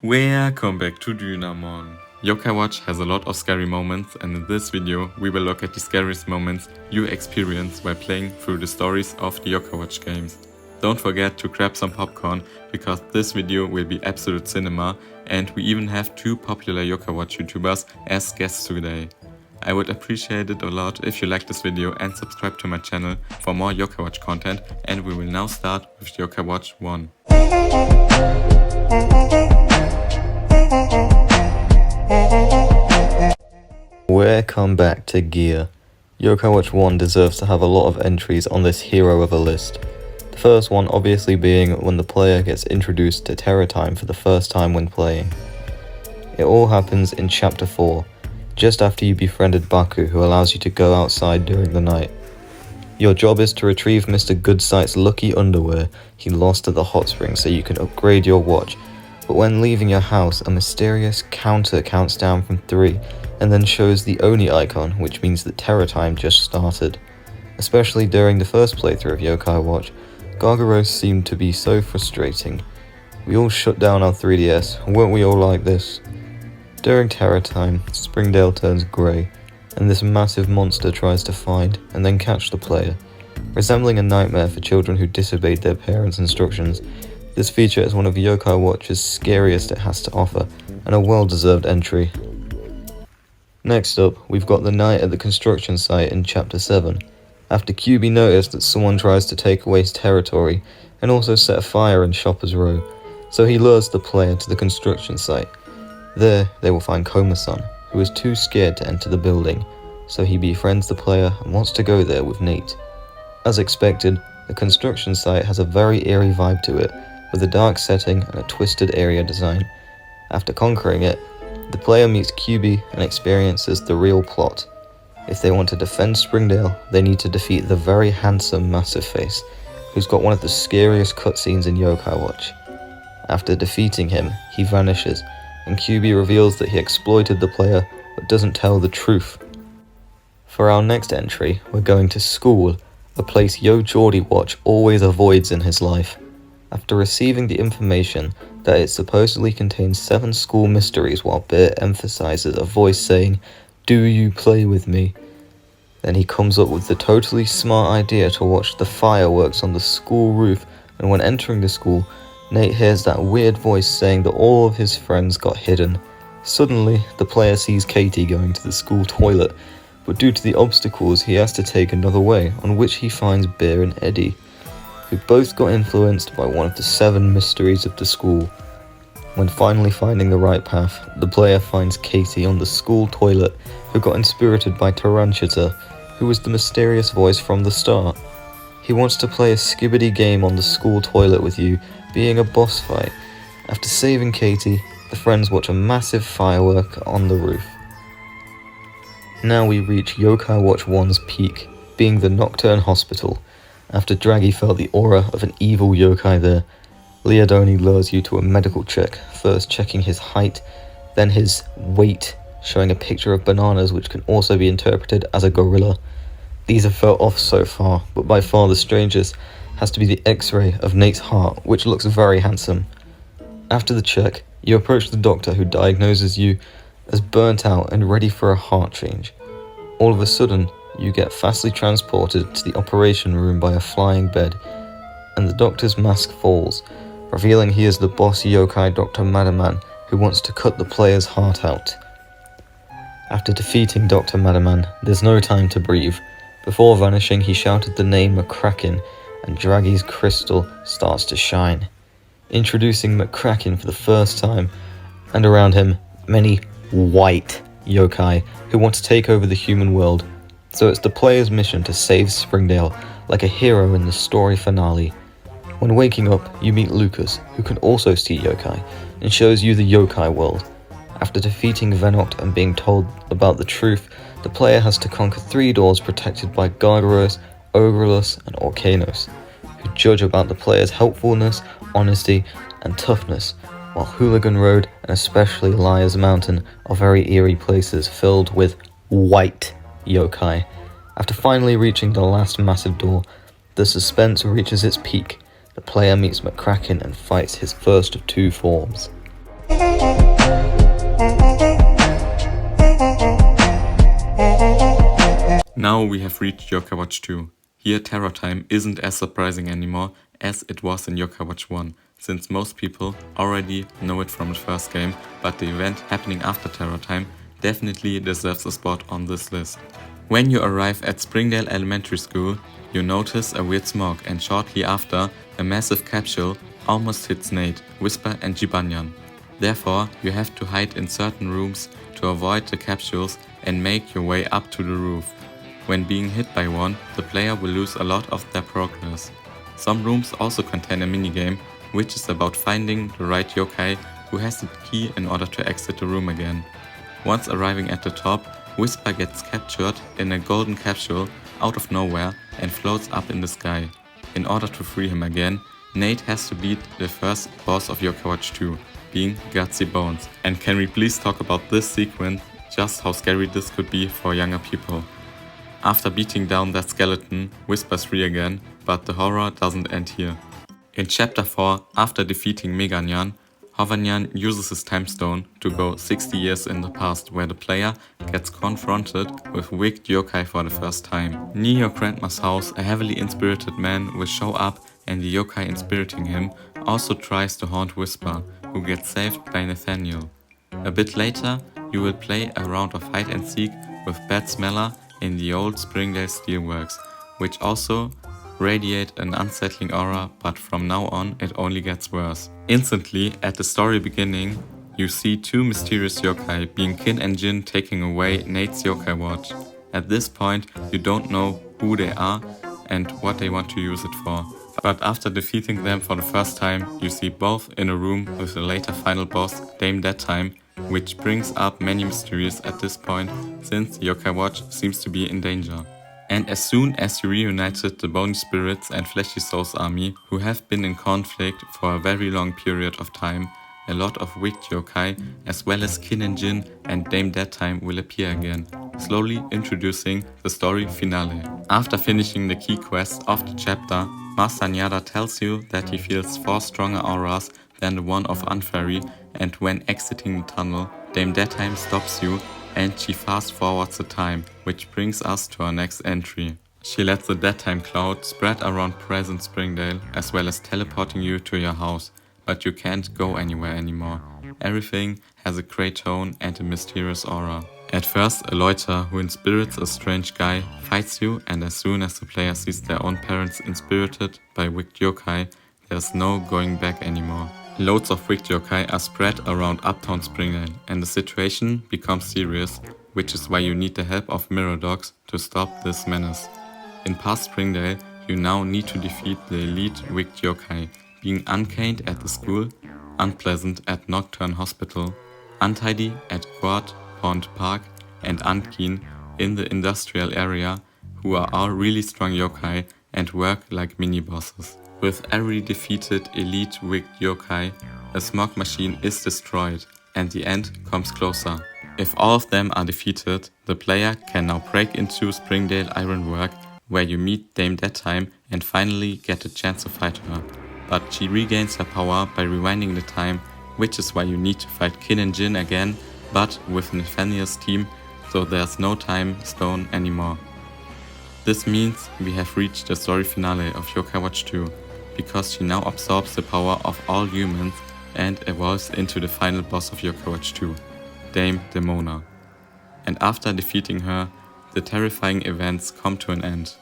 Welcome back to Dynamon. Yokai Watch has a lot of scary moments, and in this video we will look at the scariest moments you experience while playing through the stories of the Yokai Watch games. Don't forget to grab some popcorn, because this video will be absolute cinema, and we even have two popular Yokai Watch YouTubers as guests today. I would appreciate it a lot if you like this video and subscribe to my channel for more Yokai Watch content, and we will now start with Yokai Watch 1. Welcome back to Gear. Yokai Watch 1 deserves to have a lot of entries on this hero of a list. The first one obviously being when the player gets introduced to Terror Time for the first time when playing. It all happens in Chapter 4, just after you befriended Baku, who allows you to go outside during the night. Your job is to retrieve Mr. Gudsy's lucky underwear he lost at the hot spring so you can upgrade your watch, but when leaving your house a mysterious counter counts down from 3 and then shows the Oni icon, which means that Terror Time just started. Especially during the first playthrough of Yokai Watch, Gargaros seemed to be so frustrating. We all shut down our 3DS, weren't we all like this? During Terror Time, Springdale turns grey, and this massive monster tries to find and then catch the player. Resembling a nightmare for children who disobeyed their parents' instructions, this feature is one of Yokai Watch's scariest it has to offer, and a well-deserved entry. Next up, we've got the night at the construction site in Chapter 7, after QB noticed that someone tries to take away his territory and also set a fire in Shopper's Row, so he lures the player to the construction site. There, they will find Koma-san, who is too scared to enter the building, so he befriends the player and wants to go there with Nate. As expected, the construction site has a very eerie vibe to it, with a dark setting and a twisted area design. After conquering it, the player meets QB and experiences the real plot. If they want to defend Springdale, they need to defeat the very handsome Massive Face, who's got one of the scariest cutscenes in Yokai Watch. After defeating him, he vanishes, and QB reveals that he exploited the player but doesn't tell the truth. For our next entry, we're going to School, a place Yokai Watch always avoids in his life. After receiving the information that it supposedly contains 7 school mysteries while Bear emphasizes a voice saying, "Do you play with me?" Then he comes up with the totally smart idea to watch the fireworks on the school roof, and when entering the school, Nate hears that weird voice saying that all of his friends got hidden. Suddenly, the player sees Katie going to the school toilet, but due to the obstacles he has to take another way, on which he finds Bear and Eddie, who both got influenced by one of the 7 mysteries of the school. When finally finding the right path, the player finds Katie on the school toilet, who got inspirited by Taranchita, who was the mysterious voice from the start. He wants to play a skibbity game on the school toilet with you, being a boss fight. After saving Katie, the friends watch a massive firework on the roof. Now we reach Yokai Watch 1's peak, being the Nocturne Hospital. After Draghi felt the aura of an evil yokai there, Leodoni lures you to a medical check, first checking his height, then his weight, showing a picture of bananas which can also be interpreted as a gorilla. These have felt off so far, but by far the strangest has to be the X-ray of Nate's heart, which looks very handsome. After the check, you approach the doctor, who diagnoses you as burnt out and ready for a heart change. All of a sudden, you get fastly transported to the operation room by a flying bed, and the doctor's mask falls, revealing he is the boss yokai Dr. Madaman, who wants to cut the player's heart out. After defeating Dr. Madaman, there's no time to breathe. Before vanishing, he shouted the name McCracken, and Draghi's crystal starts to shine, introducing McCracken for the first time, and around him, many white yokai who want to take over the human world. So it's the player's mission to save Springdale, like a hero in the story finale. When waking up, you meet Lucas, who can also see yokai, and shows you the Yokai World. After defeating Venoct and being told about the truth, the player has to conquer 3 doors protected by Gargaros, Ogrelus, and Orkanos, who judge about the player's helpfulness, honesty, and toughness, while Hooligan Road and especially Liar's Mountain are very eerie places filled with white yokai. After finally reaching the last massive door, the suspense reaches its peak. The player meets McCracken and fights his first of 2 forms. Now we have reached Yokai Watch 2. Here Terror Time isn't as surprising anymore as it was in Yokai Watch 1, since most people already know it from the first game, but the event happening after Terror Time definitely deserves a spot on this list. When you arrive at Springdale Elementary School, you notice a weird smoke, and shortly after, a massive capsule almost hits Nate, Whisper and Jibanyan. Therefore, you have to hide in certain rooms to avoid the capsules and make your way up to the roof. When being hit by one, the player will lose a lot of their progress. Some rooms also contain a minigame, which is about finding the right yokai who has the key in order to exit the room again. Once arriving at the top, Whisper gets captured in a golden capsule out of nowhere and floats up in the sky. In order to free him again, Nate has to beat the first boss of Yokai Watch 2, being Gutsy Bones. And can we please talk about this sequence, just how scary this could be for younger people. After beating down that skeleton, Whisper's free again, but the horror doesn't end here. In Chapter 4, after defeating Meganyan, Hovanyan uses his time stone to go 60 years in the past, where the player gets confronted with Wicked Yokai for the first time. Near your grandma's house, a heavily inspirited man will show up, and the yokai inspiriting him also tries to haunt Whisper, who gets saved by Nathaniel. A bit later, you will play a round of hide and seek with Bad Smeller in the old Springdale Steelworks, which also radiate an unsettling aura, but from now on it only gets worse. Instantly, at the story beginning, you see two mysterious yokai, being Kin and Jin, taking away Nate's yokai watch. At this point, you don't know who they are and what they want to use it for. But after defeating them for the first time, you see both in a room with the later final boss, Dame Dedtime, which brings up many mysteries at this point, since the Yokai Watch seems to be in danger. And as soon as you reunited the Bony Spirits and Fleshy Souls army, who have been in conflict for a very long period of time, a lot of wicked yokai, as well as Kin and Jin and Dame Dedtime will appear again, slowly introducing the story finale. After finishing the key quest of the chapter, Master Nyada tells you that he feels 4 stronger auras than the one of Unfairy, and when exiting the tunnel, Dame Dedtime stops you and she fast forwards the time, which brings us to our next entry. She lets the Dedtime cloud spread around present Springdale, as well as teleporting you to your house, but you can't go anywhere anymore. Everything has a grey tone and a mysterious aura. At first, a loiter who inspirits a strange guy fights you, and as soon as the player sees their own parents inspirited by wicked yokai, there's no going back anymore. Loads of wicked yokai are spread around uptown Springdale, and the situation becomes serious, which is why you need the help of mirror dogs to stop this menace. In past Springdale, you now need to defeat the elite wicked yokai, being uncaned at the school, unpleasant at Nocturne Hospital, untidy at Quad Pond Park, and unkeen in the industrial area, who are all really strong yokai and work like mini-bosses. With every defeated elite wicked yokai, a smog machine is destroyed, and the end comes closer. If all of them are defeated, the player can now break into Springdale Ironwork, where you meet Dame Dedtime and finally get a chance to fight her. But she regains her power by rewinding the time, which is why you need to fight Kin and Jin again, but with Nathaniel's team, so there's no time stone anymore. This means we have reached the story finale of Yokai Watch 2, because she now absorbs the power of all humans and evolves into the final boss of Yokai Watch 2, Dame Demona. And after defeating her, the terrifying events come to an end.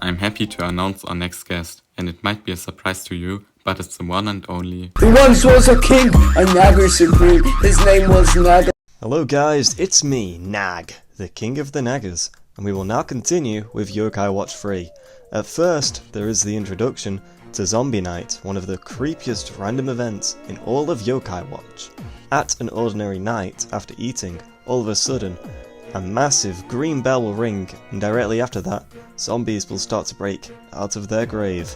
I'm happy to announce our next guest, and it might be a surprise to you, but it's the one and only. There once was a king, a Nagger supreme, his name was Nag. Hello guys, it's me, Nag, the king of the Naggers, and we will now continue with Yokai Watch 3. At first, there is the introduction to Zombie Night, one of the creepiest random events in all of Yokai Watch. At an ordinary night, after eating, all of a sudden, a massive green bell will ring, and directly after that, zombies will start to break out of their grave.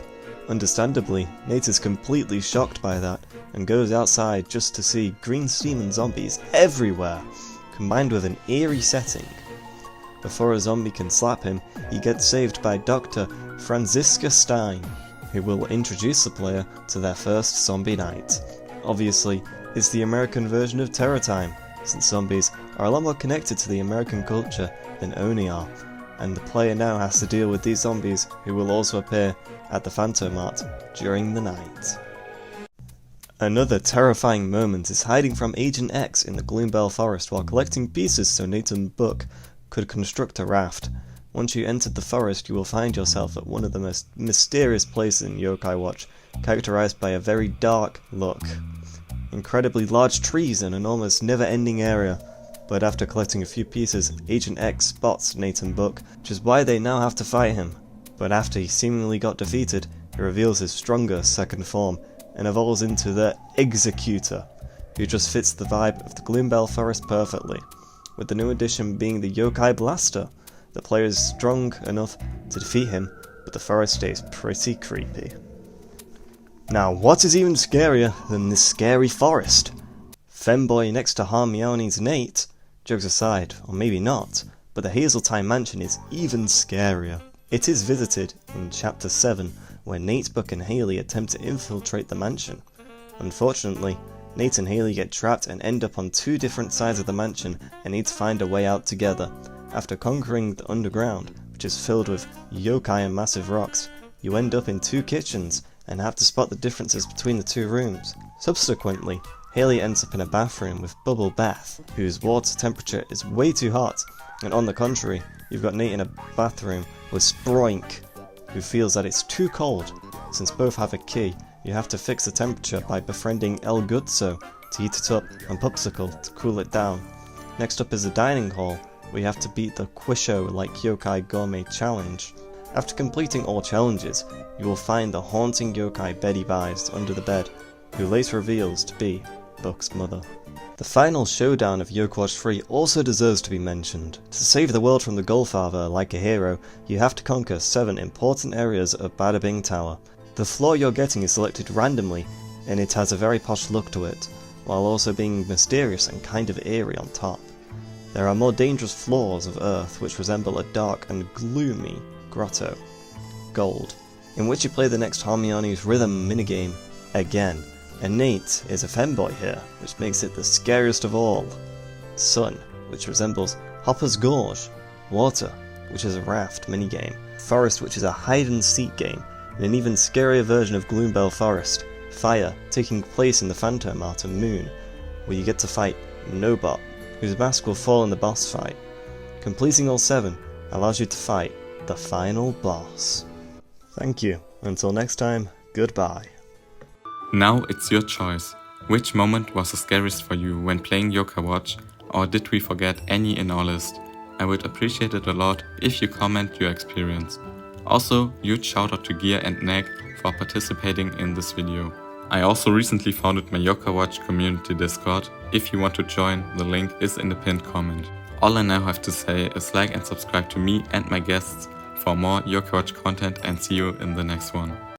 Understandably, Nate is completely shocked by that, and goes outside just to see green steam and zombies everywhere, combined with an eerie setting. Before a zombie can slap him, he gets saved by Dr. Franziska Stein, who will introduce the player to their first zombie night. Obviously, is the American version of Terror Time, since zombies are a lot more connected to the American culture than Oni are, and the player now has to deal with these zombies who will also appear at the Phantom Art during the night. Another terrifying moment is hiding from Agent X in the Gloombell Forest while collecting pieces so Nathan Buck could construct a raft. Once you entered the forest, you will find yourself at one of the most mysterious places in Yokai Watch, characterized by a very dark look. Incredibly large trees and an almost never-ending area, but after collecting a few pieces, Agent X spots Nathan Buck, which is why they now have to fight him. But after he seemingly got defeated, he reveals his stronger second form, and evolves into the Executor, who just fits the vibe of the Gloombell Forest perfectly, with the new addition being the Yokai Blaster. The player is strong enough to defeat him, but the forest stays pretty creepy. Now, what is even scarier than this scary forest? Femboy next to Hermione's Nate? Jokes aside, or maybe not, but the Hazeltine Mansion is even scarier. It is visited in Chapter 7, where Nate, Buck and Haley attempt to infiltrate the mansion. Unfortunately, Nate and Haley get trapped and end up on two different sides of the mansion and need to find a way out together. After conquering the underground, which is filled with yokai and massive rocks, you end up in two kitchens and have to spot the differences between the two rooms. Subsequently, Haley ends up in a bathroom with Bubble Bath, whose water temperature is way too hot, and on the contrary, you've got Nate in a bathroom with Sproink, who feels that it's too cold. Since both have a key, you have to fix the temperature by befriending El Gutso to heat it up and Popsicle to cool it down. Next up is the dining hall, where you have to beat the Quisho like Yokai Gourmet Challenge. After completing all challenges, you will find the haunting yokai Betty buys under the bed, who later reveals to be Buck's mother. The final showdown of Yokai Watch 3 also deserves to be mentioned. To save the world from the Goldfather like a hero, you have to conquer 7 important areas of Bada Bing Tower. The floor you're getting is selected randomly, and it has a very posh look to it, while also being mysterious and kind of eerie on top. There are more dangerous floors of Earth which resemble a dark and gloomy grotto, Gold, in which you play the next Hermione's Rhythm minigame again, and Nate is a femboy here, which makes it the scariest of all. Sun, which resembles Hopper's Gorge, Water, which is a raft minigame, Forest, which is a hide-and-seek game, and an even scarier version of Gloombell Forest, Fire, taking place in the Phantom Art and Moon, where you get to fight Nobot, whose mask will fall in the boss fight. Completing all 7 allows you to fight the final boss. Thank you. Until next time, goodbye. Now it's your choice. Which moment was the scariest for you when playing Yokai Watch, or did we forget any in our list? I would appreciate it a lot if you comment your experience. Also, huge shout out to Gear and Nag for participating in this video. I also recently founded my Yokai Watch community Discord. If you want to join, the link is in the pinned comment. All I now have to say is like and subscribe to me and my guests for more Yokai Watch content, and see you in the next one.